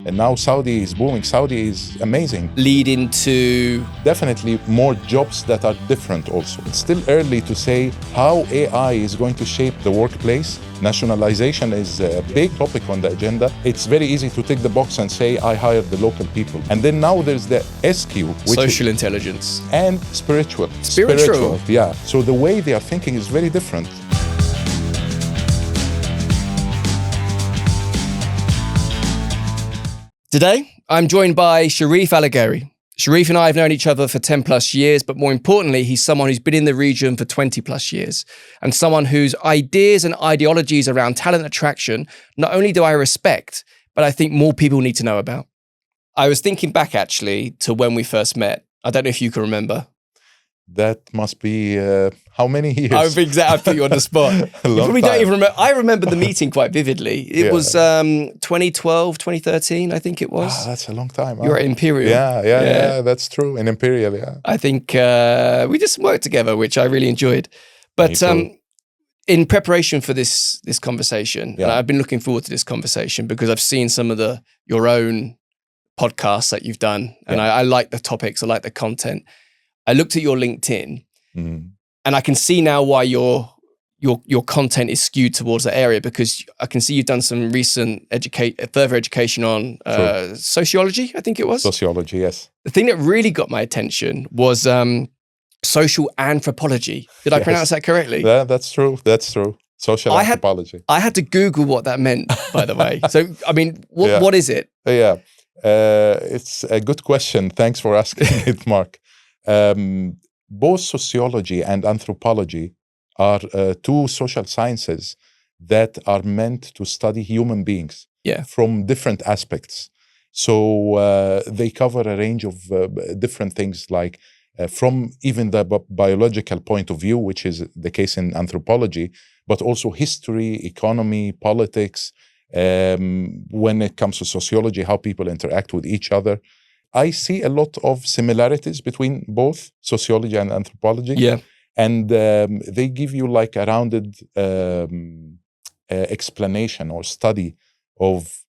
And now Saudi is booming. Saudi is amazing. Leading to Definitely more jobs that are different also. It's still early to say how AI is going to shape the workplace. Nationalization is a big topic on the agenda. It's very easy to tick the box and say, I hired the local people. And then now there's the SQ, which social intelligence. And spiritual. Spiritual. Yeah. So the way they are thinking is very different. Today, I'm joined by Sherif ElOgeiry. Sherif and I have known each other for 10 plus years, but more importantly, he's someone who's been in the region for 20 plus years and someone whose ideas and ideologies around talent attraction, not only do I respect, but I think more people need to know about. I was thinking back actually to when we first met. I don't know if you can remember. That must be how many years? I put you on the spot. Don't even remember. I remember the meeting quite vividly. It was 2012, 2013, I think it was. That's a long time. You were at Imperial. Yeah, that's true. In Imperial, yeah. I think we just worked together, which I really enjoyed. But in preparation for this conversation, and I've been looking forward to this conversation because I've seen some of your own podcasts that you've done, and I like the topics, I like the content. I looked at your LinkedIn, and I can see now why your content is skewed towards that area, because I can see you've done some recent further education on sociology, I think it was. Sociology, yes. The thing that really got my attention was social anthropology. Did I pronounce that correctly? Yeah, that's true. That's true. Social anthropology. I had to Google what that meant, by the way. So, I mean, what is it? It's a good question. Thanks for asking it, Mark. Both sociology and anthropology are two social sciences that are meant to study human beings from different aspects. So they cover a range of different things, like from even the biological point of view, which is the case in anthropology, but also history, economy, politics. When it comes to sociology, how people interact with each other. I see a lot of similarities between both sociology and anthropology. Yeah. And they give you like a rounded explanation or study of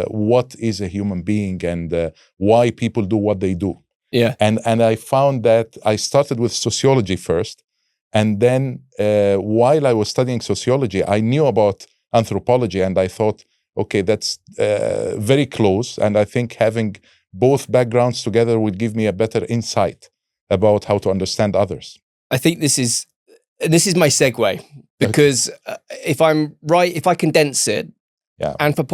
what is a human being and why people do what they do. Yeah. And I found that I started with sociology first. And then while I was studying sociology, I knew about anthropology and I thought, okay, that's very close. And I think having both backgrounds together would give me a better insight about how to understand others. I think this is my segue, because if I'm right, if I condense it,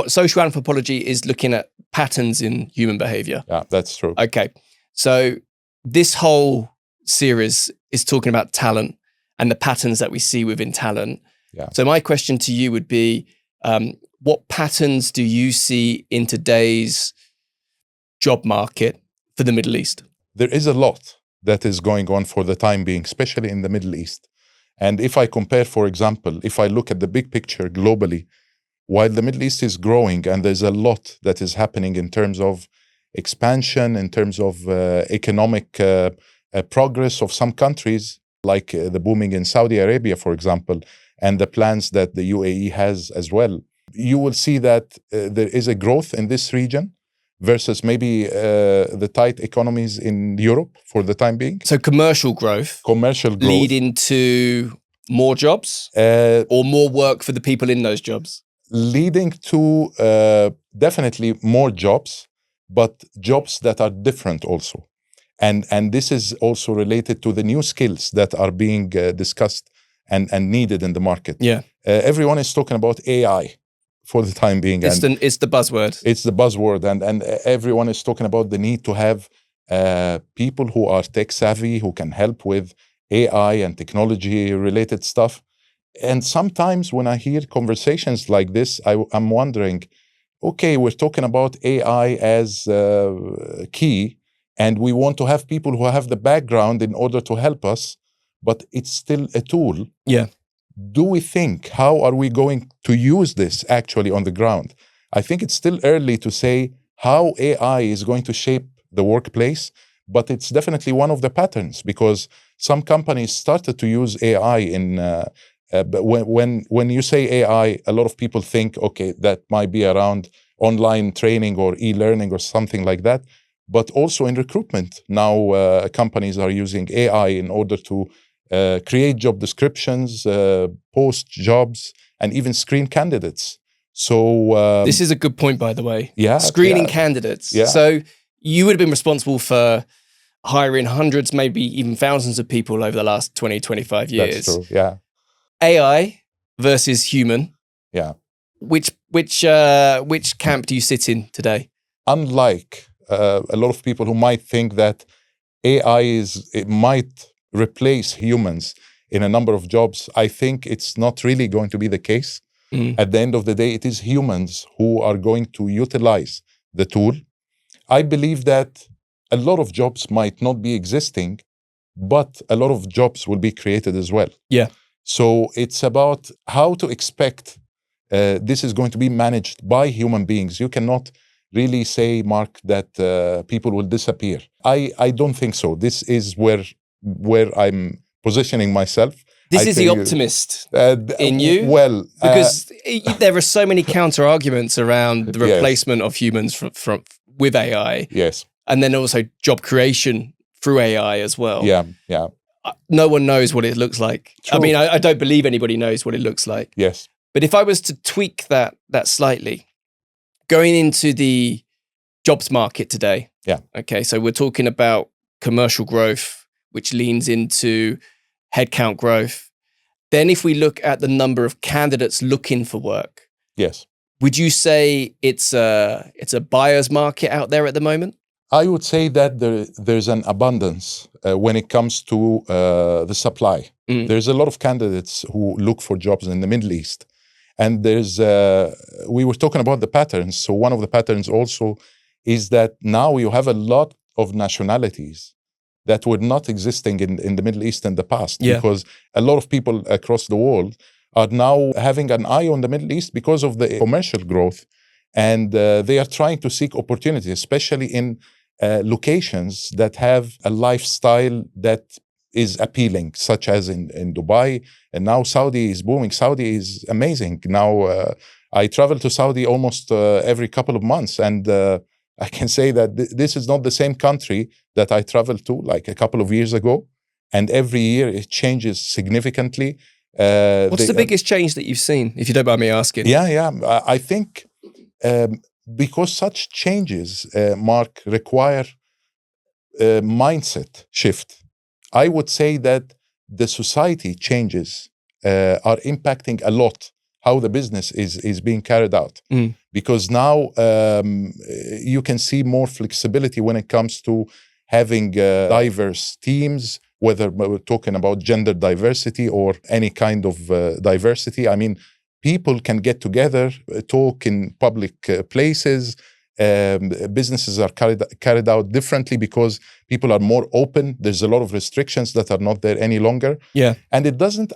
social anthropology is looking at patterns in human behavior. Yeah, that's true. Okay, so this whole series is talking about talent and the patterns that we see within talent. Yeah. So my question to you would be, what patterns do you see in today's job market for the Middle East? There is a lot that is going on for the time being, especially in the Middle East. And if I compare, for example, if I look at the big picture globally, while the Middle East is growing and there's a lot that is happening in terms of expansion, in terms of economic progress of some countries, like the booming in Saudi Arabia, for example, and the plans that the UAE has as well, you will see that there is a growth in this region versus maybe the tight economies in Europe for the time being. So commercial growth. Leading to more jobs or more work for the people in those jobs? Leading to definitely more jobs, but jobs that are different also. And this is also related to the new skills that are being discussed and needed in the market. Yeah. Everyone is talking about AI. For the time being. It's the buzzword. It's the buzzword. And everyone is talking about the need to have people who are tech savvy, who can help with AI and technology related stuff. And sometimes when I hear conversations like this, I'm wondering, okay, we're talking about AI as key, and we want to have people who have the background in order to help us, but it's still a tool. Yeah. Do we think, how are we going to use this actually on the ground? I think it's still early to say how AI is going to shape the workplace, but it's definitely one of the patterns, because some companies started to use AI in, but when you say AI, a lot of people think, okay, that might be around online training or e-learning or something like that, but also in recruitment. Now companies are using AI in order to create job descriptions, post jobs, and even screen candidates. So this is a good point, by the way. Yeah, screening candidates. Yeah. So you would have been responsible for hiring hundreds, maybe even thousands of people over the last 20, 25 years. That's true. Yeah. AI versus human. Yeah. Which camp do you sit in today? Unlike a lot of people who might think that AI might replace humans in a number of jobs, I think it's not really going to be the case. At the end of the day, it is humans who are going to utilize the tool. I believe that a lot of jobs might not be existing, but a lot of jobs will be created as well. Yeah. So it's about how to expect this is going to be managed by human beings. You cannot really say, Mark, that people will disappear. I don't think so. This is where I'm positioning myself. This is the optimist in you? Well, because there are so many counter arguments around the replacement of humans with AI. Yes. And then also job creation through AI as well. Yeah, yeah. No one knows what it looks like. True. I mean, I don't believe anybody knows what it looks like. Yes. But if I was to tweak that slightly, going into the jobs market today. Yeah. Okay, so we're talking about commercial growth, which leans into headcount growth. Then if we look at the number of candidates looking for work. Yes. Would you say it's a buyer's market out there at the moment? I would say that there's an abundance when it comes to the supply. There's a lot of candidates who look for jobs in the Middle East. And we were talking about the patterns. So one of the patterns also is that now you have a lot of nationalities that were not existing in the Middle East in the past. Yeah. Because a lot of people across the world are now having an eye on the Middle East because of the commercial growth. And they are trying to seek opportunities, especially in locations that have a lifestyle that is appealing, such as in Dubai. And now Saudi is booming. Saudi is amazing. Now I travel to Saudi almost every couple of months. And I can say that this is not the same country that I traveled to like a couple of years ago. And every year it changes significantly. What's the biggest change that you've seen, if you don't mind me asking? Yeah. I think because such changes, Mark, require a mindset shift. I would say that the society changes are impacting a lot how the business is being carried out. Because now you can see more flexibility when it comes to having diverse teams, whether we're talking about gender diversity or any kind of diversity. I mean, people can get together, talk in public places. Businesses are carried out differently because people are more open. There's a lot of restrictions that are not there any longer. Yeah. And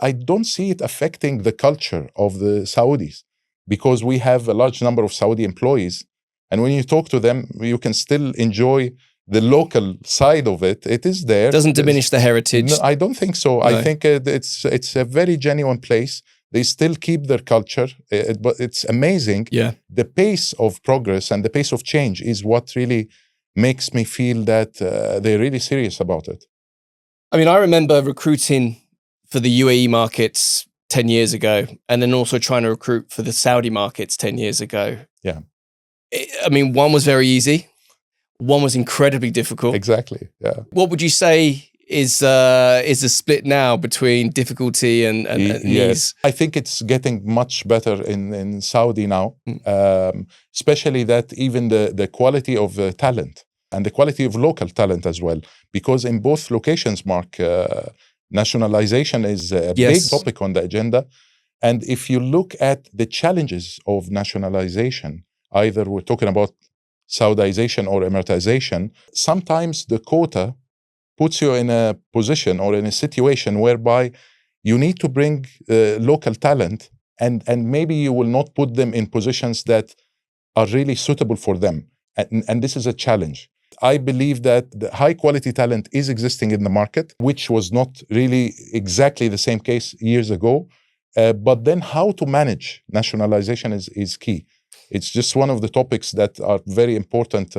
I don't see it affecting the culture of the Saudis, because we have a large number of Saudi employees. And when you talk to them, you can still enjoy the local side of it. It is there. Doesn't diminish the heritage. No, I don't think so. No. I think it's a very genuine place. They still keep their culture, but it's amazing. Yeah. The pace of progress and the pace of change is what really makes me feel that they're really serious about it. I mean, I remember recruiting for the UAE markets 10 years ago, and then also trying to recruit for the Saudi markets 10 years ago. Yeah. I mean, one was very easy. One was incredibly difficult. Exactly, yeah. What would you say is the split now between difficulty and ease? I think it's getting much better in Saudi now, especially that even the quality of talent and the quality of local talent as well. Because in both locations, Mark, nationalization is a big topic on the agenda. And if you look at the challenges of nationalization, either we're talking about Saudization or Emiratization, sometimes the quota puts you in a position or in a situation whereby you need to bring local talent, and maybe you will not put them in positions that are really suitable for them. And this is a challenge. I believe that the high quality talent is existing in the market, which was not really exactly the same case years ago. But then how to manage nationalization is key. It's just one of the topics that are very important.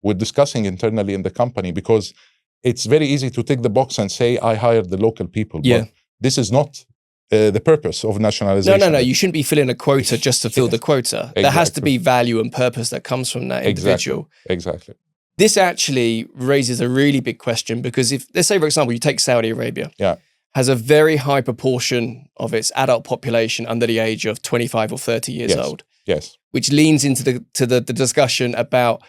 We're discussing internally in the company, because it's very easy to tick the box and say, I hired the local people. Yeah. But this is not the purpose of nationalization. No. You shouldn't be filling a quota just to fill the quota. Exactly. There has to be value and purpose that comes from that individual. Exactly. This actually raises a really big question, because if, let's say, for example, you take Saudi Arabia, has a very high proportion of its adult population under the age of 25 or 30 years old. Yes. Which leans into the discussion about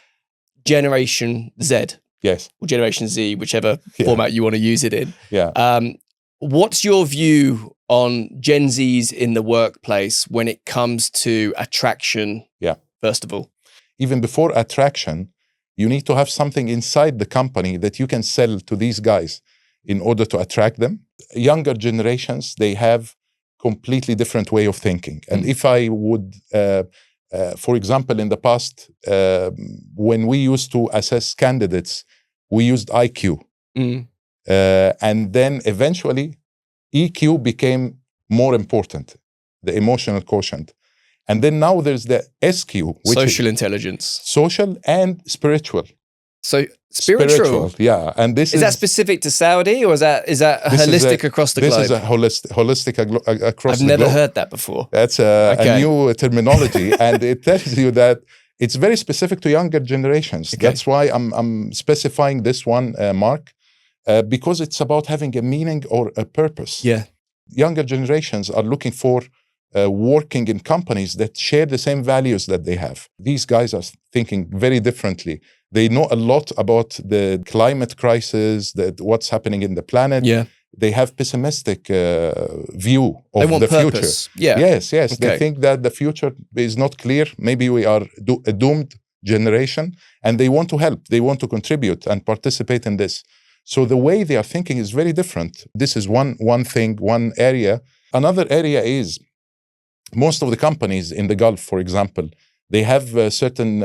Generation Z. Yes. Or Generation Z, whichever format you want to use it in. Yeah. What's your view on Gen Zs in the workplace when it comes to attraction, first of all? Even before attraction, you need to have something inside the company that you can sell to these guys in order to attract them. Younger generations, they have completely different way of thinking. And if I would, for example, in the past, when we used to assess candidates, we used IQ. And then eventually, EQ became more important, the emotional quotient. And then now there's the SQ, which social intelligence. Social and spiritual. So spiritual, yeah. And this is that specific to Saudi, or is that holistic across the globe? This is a holistic across the globe. I've never heard that before. That's a new terminology, and it tells you that it's very specific to younger generations. That's why I'm specifying this one, Mark, because it's about having a meaning or a purpose. Yeah. Younger generations are looking for working in companies that share the same values that they have. These guys are thinking very differently. They know a lot about the climate crisis, what's happening in the planet. Yeah. They have pessimistic view of the purpose. future. Yeah. Yes. Okay. They think that the future is not clear. Maybe we are a doomed generation, and they want to help. They want to contribute and participate in this. So the way they are thinking is very different. This is one thing, one area. Another area is most of the companies in the Gulf, for example, they have a certain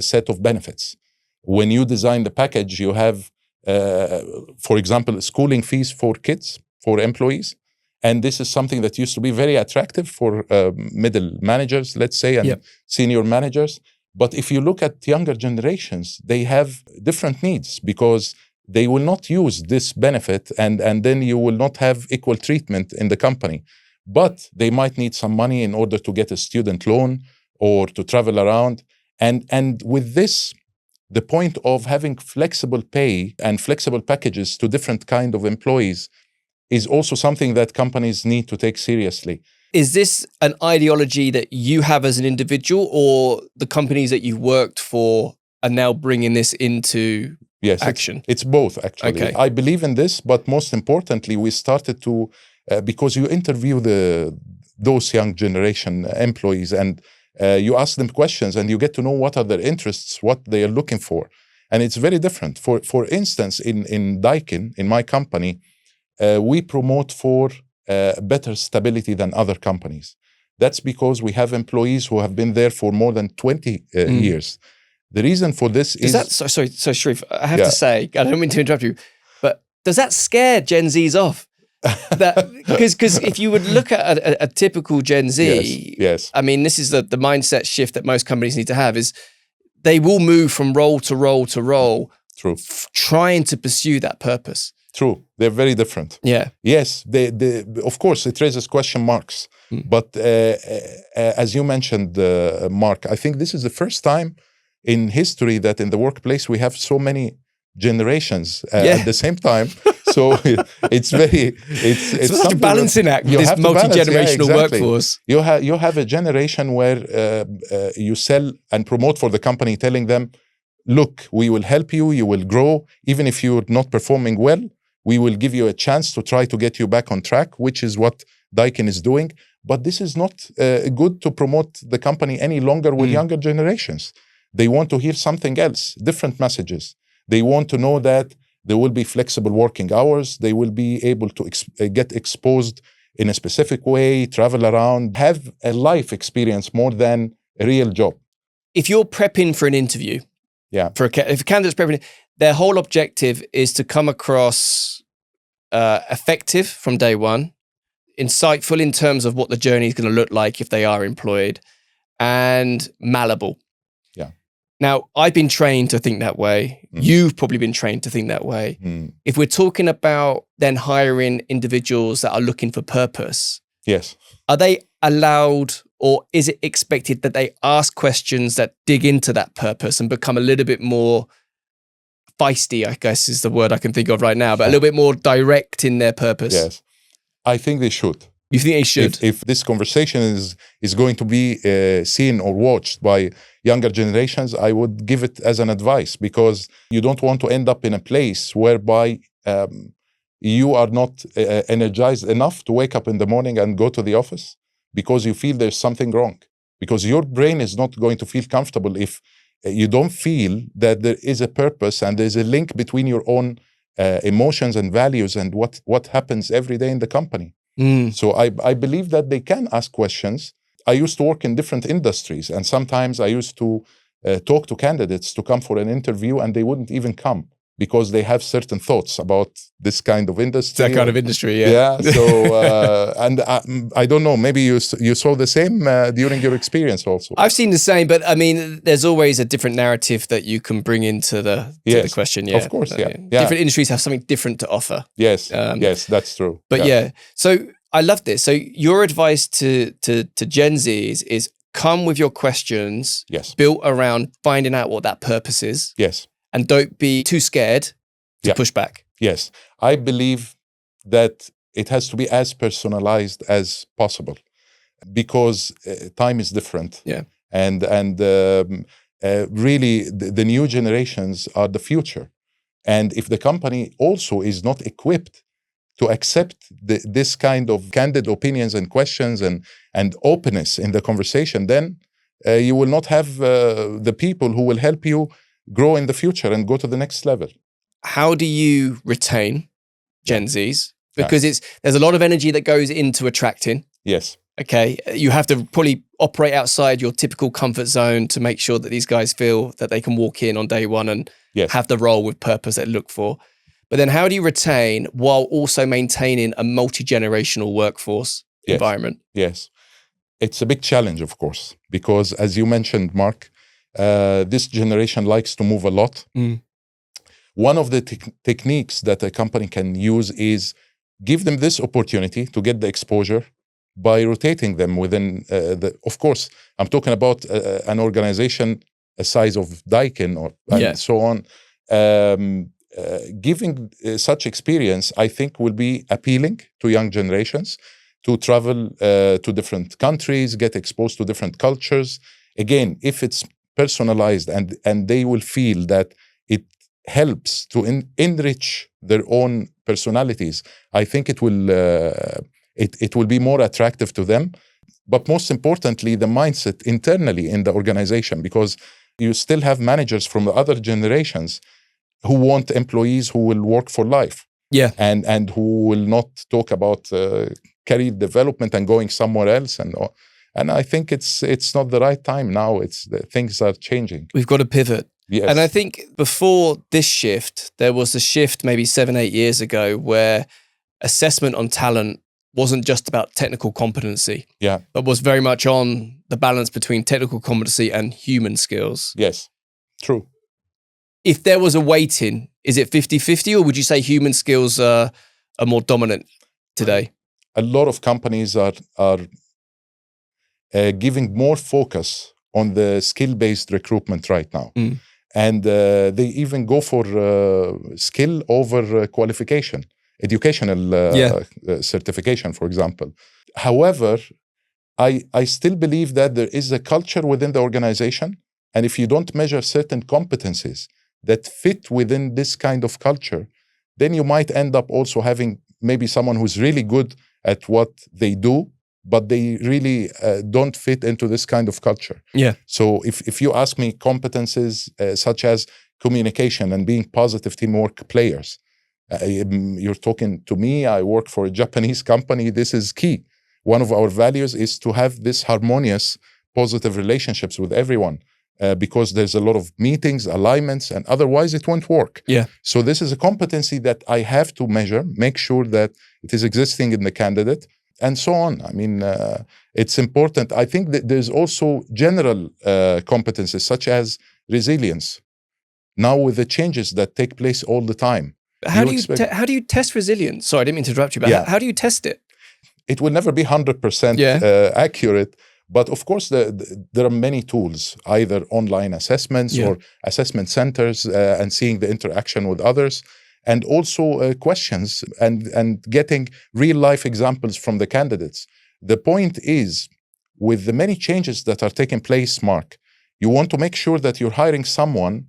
set of benefits. When you design the package, you have, for example, schooling fees for kids, for employees. And this is something that used to be very attractive for middle managers, let's say, and senior managers. But if you look at younger generations, they have different needs, because they will not use this benefit, and then you will not have equal treatment in the company. But they might need some money in order to get a student loan or to travel around. And with this, the point of having flexible pay and flexible packages to different kind of employees is also something that companies need to take seriously. Is this an ideology that you have as an individual, or the companies that you've worked for are now bringing this into action? It's both, actually. Okay. I believe in this, but most importantly, we started to, because you interview those young generation employees, and you ask them questions, and you get to know what are their interests, what they are looking for. And it's very different. For instance, in Daikin, in my company, we promote for better stability than other companies. That's because we have employees who have been there for more than 20 years. The reason for this is... Sorry, Sherif, I have to say, I don't mean to interrupt you, but does that scare Gen Zs off? Because if you would look at a typical Gen Z, yes. I mean, this is the mindset shift that most companies need to have, is they will move from role to role to role, trying to pursue that purpose. True. They're very different. Yeah. Yes. Of course, it raises question marks. But as you mentioned, Mark, I think this is the first time in history that in the workplace we have so many generations at the same time. So it's such a balancing act with this multi-generational workforce. You have a generation where you sell and promote for the company, telling them, look, we will help you, you will grow. Even if you're not performing well, we will give you a chance to try to get you back on track, which is what Daikin is doing. But this is not good to promote the company any longer with younger generations. They want to hear something else, different messages. They want to know that there will be flexible working hours. They will be able to get exposed in a specific way, travel around, have a life experience more than a real job. If you're prepping for an interview, if a candidate's prepping, their whole objective is to come across effective from day one, insightful in terms of what the journey is going to look like if they are employed, and malleable. Yeah. Now, I've been trained to think that way. You've probably been trained to think that way. If we're talking about then hiring individuals that are looking for purpose, yes, are they allowed, or is it expected that they ask questions that dig into that purpose and become a little bit more feisty, I guess is the word I can think of right now, but a little bit more direct in their purpose? Yes, I think they should. You think they should? If this conversation is going to be seen or watched by younger generations, I would give it as an advice, because you don't want to end up in a place whereby you are not energized enough to wake up in the morning and go to the office because you feel there's something wrong. Because your brain is not going to feel comfortable if you don't feel that there is a purpose and there's a link between your own emotions and values and what happens every day in the company. So I believe that they can ask questions. I used to work in different industries, and sometimes I used to talk to candidates to come for an interview, and they wouldn't even come because they have certain thoughts about this kind of industry. That kind of industry, yeah. Yeah. So, and I don't know, maybe you saw the same during your experience also. I've seen the same, but I mean, there's always a different narrative that you can bring into the question. Yeah, of course, yeah. Different industries have something different to offer. Yes, yes, that's true. But yeah, so I love this. So your advice to Gen Z is come with your questions, built around finding out what that purpose is. Yes. And don't be too scared to push back. Yes. I believe that it has to be as personalized as possible, because time is different. Yeah. And really, the new generations are the future. And if the company also is not equipped to accept this kind of candid opinions and questions and openness in the conversation, then you will not have the people who will help you grow in the future and go to the next level. How do you retain Gen Zs? Because there's a lot of energy that goes into attracting. Yes. Okay. You have to probably operate outside your typical comfort zone to make sure that these guys feel that they can walk in on day one and have the role with purpose they look for. But then how do you retain while also maintaining a multi-generational workforce environment? Yes. It's a big challenge, of course, because as you mentioned, Mark, this generation likes to move a lot. One of the techniques that a company can use is give them this opportunity to get the exposure by rotating them within of course, I'm talking about an organization a size of Daikin and so on. Giving such experience, I think, will be appealing to young generations to travel to different countries, get exposed to different cultures. Again, if it's personalized and they will feel that it helps to enrich their own personalities, I think it will be more attractive to them. But most importantly, the mindset internally in the organization, because you still have managers from the other generations who want employees who will work for life. Yeah. And who will not talk about career development and going somewhere else. And I think it's not the right time now. Things are changing. We've got to pivot. Yes. And I think before this shift, there was a shift maybe 7-8 years ago where assessment on talent wasn't just about technical competency, but was very much on the balance between technical competency and human skills. Yes, true. If there was a weighting, is it 50-50, or would you say human skills are more dominant today? A lot of companies are giving more focus on the skill-based recruitment right now. And they even go for skill over qualification, educational certification, for example. However, I still believe that there is a culture within the organization, and if you don't measure certain competencies that fit within this kind of culture, then you might end up also having maybe someone who's really good at what they do, but they really don't fit into this kind of culture. Yeah. So if you ask me competencies such as communication and being positive teamwork players, you're talking to me, I work for a Japanese company, this is key. One of our values is to have this harmonious, positive relationships with everyone. Because there's a lot of meetings, alignments, and otherwise it won't work. Yeah. So this is a competency that I have to measure, make sure that it is existing in the candidate. and so on. I mean, it's important. I think that there's also general competences such as resilience. Now with the changes that take place all the time. How do you test resilience? Sorry, I didn't mean to interrupt you, but how do you test it? It will never be 100% accurate, but of course there are many tools, either online assessments or assessment centers, and seeing the interaction with others, and also questions and getting real life examples from the candidates. The point is, with the many changes that are taking place, Mark, you want to make sure that you're hiring someone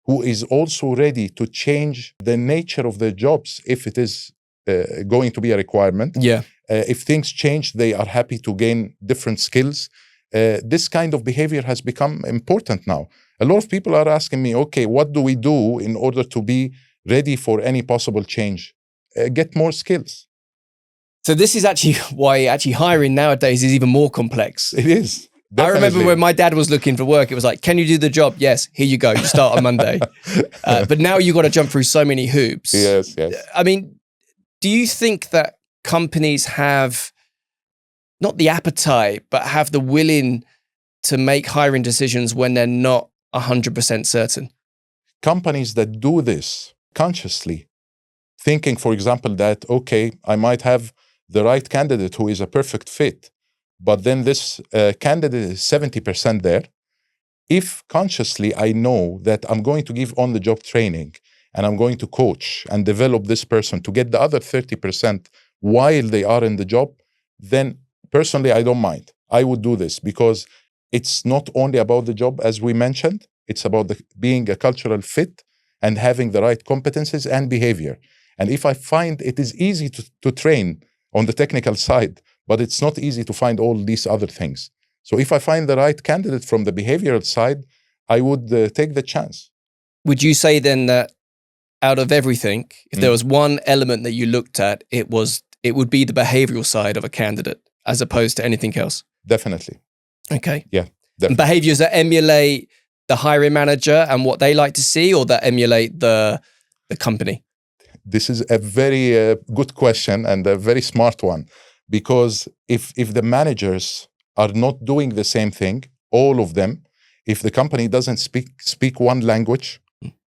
who is also ready to change the nature of their jobs if it is going to be a requirement. If things change, they are happy to gain different skills. This kind of behavior has become important now. A lot of people are asking me, okay, what do we do in order to be ready for any possible change? Get more skills. So this is actually why hiring nowadays is even more complex. It is. Definitely. I remember when my dad was looking for work, it was like, can you do the job? Yes, here you go. You start on Monday. But now you've got to jump through so many hoops. Yes. I mean, do you think that companies have not the appetite, but have the willing to make hiring decisions when they're not 100% certain? Companies that do this consciously, thinking, for example, that, okay, I might have the right candidate who is a perfect fit, but then this candidate is 70% there. If consciously I know that I'm going to give on-the-job training and I'm going to coach and develop this person to get the other 30% while they are in the job, then personally I don't mind. I would do this because it's not only about the job, as we mentioned, it's about being a cultural fit and having the right competencies and behavior. And if I find it is easy to train on the technical side, but it's not easy to find all these other things. So if I find the right candidate from the behavioral side, I would take the chance. Would you say then that out of everything, if there was one element that you looked at, it would be the behavioral side of a candidate as opposed to anything else? Definitely. Okay. Yeah, definitely. Behaviors that emulate the hiring manager and what they like to see, or that emulate the company? This is a very good question and a very smart one. Because if the managers are not doing the same thing, all of them, if the company doesn't speak one language,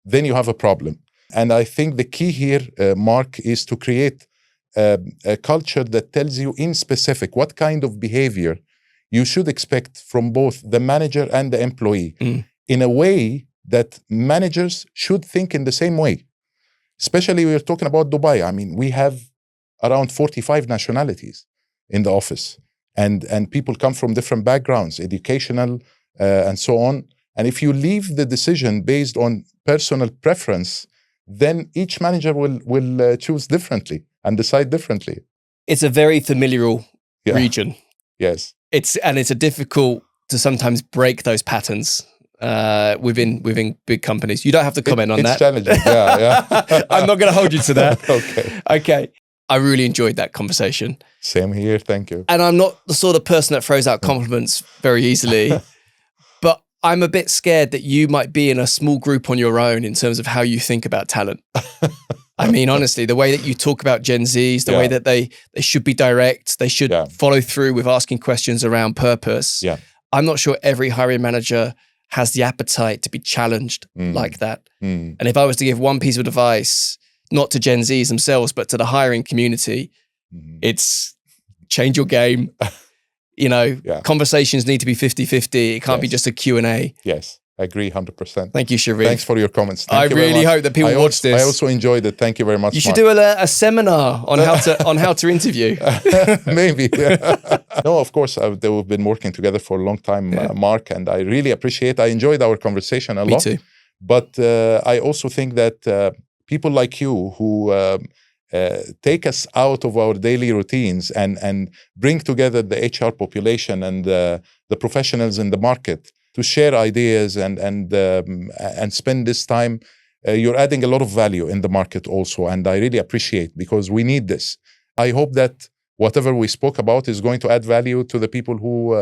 then you have a problem. And I think the key here, Mark, is to create a culture that tells you in specific what kind of behavior you should expect from both the manager and the employee in a way that managers should think in the same way. Especially we're talking about Dubai. I mean, we have around 45 nationalities in the office, and people come from different backgrounds, educational and so on. And if you leave the decision based on personal preference, then each manager will choose differently and decide differently. It's a very familial region. Yes. It's difficult to sometimes break those patterns within big companies. You don't have to comment on that. It's challenging. Yeah. I'm not going to hold you to that. Okay. I really enjoyed that conversation. Same here. Thank you. And I'm not the sort of person that throws out compliments very easily, but I'm a bit scared that you might be in a small group on your own in terms of how you think about talent. I mean, honestly, the way that you talk about Gen Zs, the way that they should be direct, they should follow through with asking questions around purpose. Yeah. I'm not sure every hiring manager has the appetite to be challenged like that. And if I was to give one piece of advice, not to Gen Zs themselves, but to the hiring community, it's change your game. Conversations need to be 50-50. It can't be just a Q&A. Yes, I agree 100%. Thank you, Sherif. Thanks for your comments. I really hope that people watch this. I also enjoyed it. Thank you very much, You should do a seminar on how to interview. Maybe. No, of course, we've been working together for a long time, Mark, and I really I enjoyed our conversation a lot. Me too. But I also think that people like you who take us out of our daily routines and bring together the HR population and the professionals in the market to share ideas and spend this time, you're adding a lot of value in the market also. And I really appreciate, because we need this. I hope that whatever we spoke about is going to add value to the people who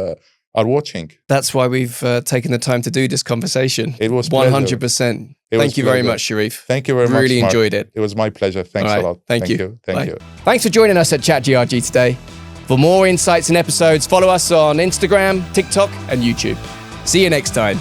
are watching. That's why we've taken the time to do this conversation. It was 100%. Thank you very much, Sherif. Thank you very much, Really Mark. Enjoyed it. It was my pleasure. Thanks a lot. Thank you. Thank you. Thanks for joining us at Chat GRG today. For more insights and episodes, follow us on Instagram, TikTok, and YouTube. See you next time.